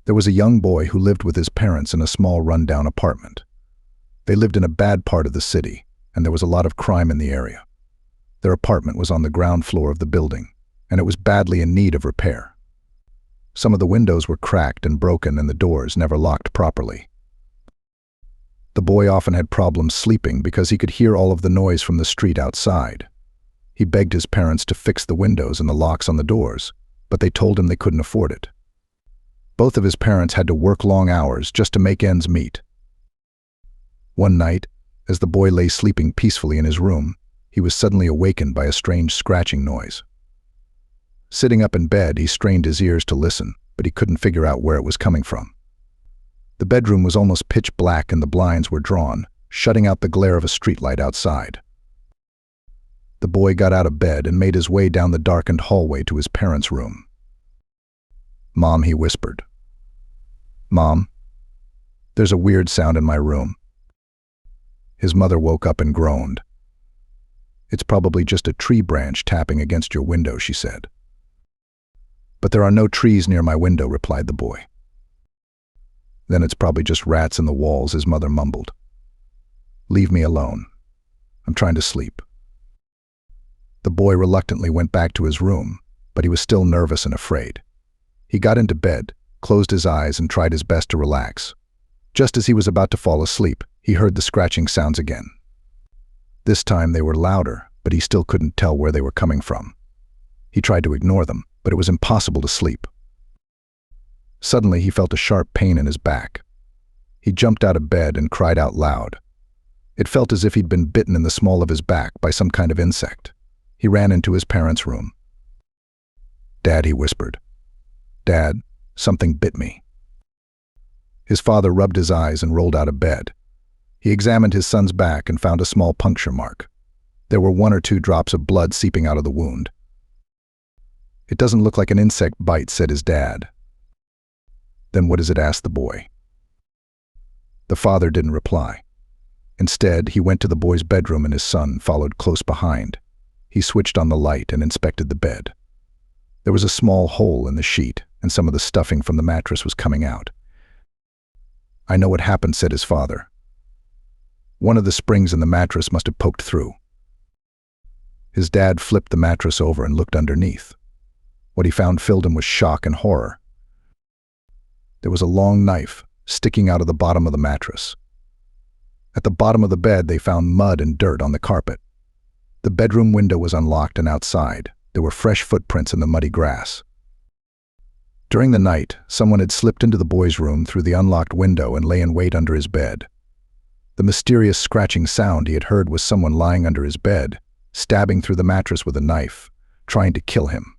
There was a young boy who lived with his parents in a small rundown apartment. They lived in a bad part of the city, and there was a lot of crime in the area. Their apartment was on the ground floor of the building, and it was badly in need of repair. Some of the windows were cracked and broken, and the doors never locked properly. The boy often had problems sleeping because he could hear all of the noise from the street outside. He begged his parents to fix the windows and the locks on the doors, but they told him they couldn't afford it. Both of his parents had to work long hours just to make ends meet. One night, as the boy lay sleeping peacefully in his room, he was suddenly awakened by a strange scratching noise. Sitting up in bed, he strained his ears to listen, but he couldn't figure out where it was coming from. The bedroom was almost pitch black and the blinds were drawn, shutting out the glare of a streetlight outside. The boy got out of bed and made his way down the darkened hallway to his parents' room. "Mom," he whispered. "Mom, there's a weird sound in my room." His mother woke up and groaned. "It's probably just a tree branch tapping against your window," she said. "But there are no trees near my window," replied the boy. "Then it's probably just rats in the walls," his mother mumbled. "Leave me alone. I'm trying to sleep." The boy reluctantly went back to his room, but he was still nervous and afraid. He got into bed, closed his eyes, and tried his best to relax. Just as he was about to fall asleep, he heard the scratching sounds again. This time they were louder, but he still couldn't tell where they were coming from. He tried to ignore them, but it was impossible to sleep. Suddenly he felt a sharp pain in his back. He jumped out of bed and cried out loud. It felt as if he'd been bitten in the small of his back by some kind of insect. He ran into his parents' room. "Dad," he whispered. "Dad, something bit me." His father rubbed his eyes and rolled out of bed. He examined his son's back and found a small puncture mark. There were 1 or 2 drops of blood seeping out of the wound. "It doesn't look like an insect bite," said his dad. "Then what is it?" asked the boy. The father didn't reply. Instead, he went to the boy's bedroom and his son followed close behind. He switched on the light and inspected the bed. There was a small hole in the sheet, and some of the stuffing from the mattress was coming out. "I know what happened," said his father. "One of the springs in the mattress must have poked through." His dad flipped the mattress over and looked underneath. What he found filled him with shock and horror. There was a long knife sticking out of the bottom of the mattress. At the bottom of the bed, they found mud and dirt on the carpet. The bedroom window was unlocked, and outside, there were fresh footprints in the muddy grass. During the night, someone had slipped into the boy's room through the unlocked window and lay in wait under his bed. The mysterious scratching sound he had heard was someone lying under his bed, stabbing through the mattress with a knife, trying to kill him.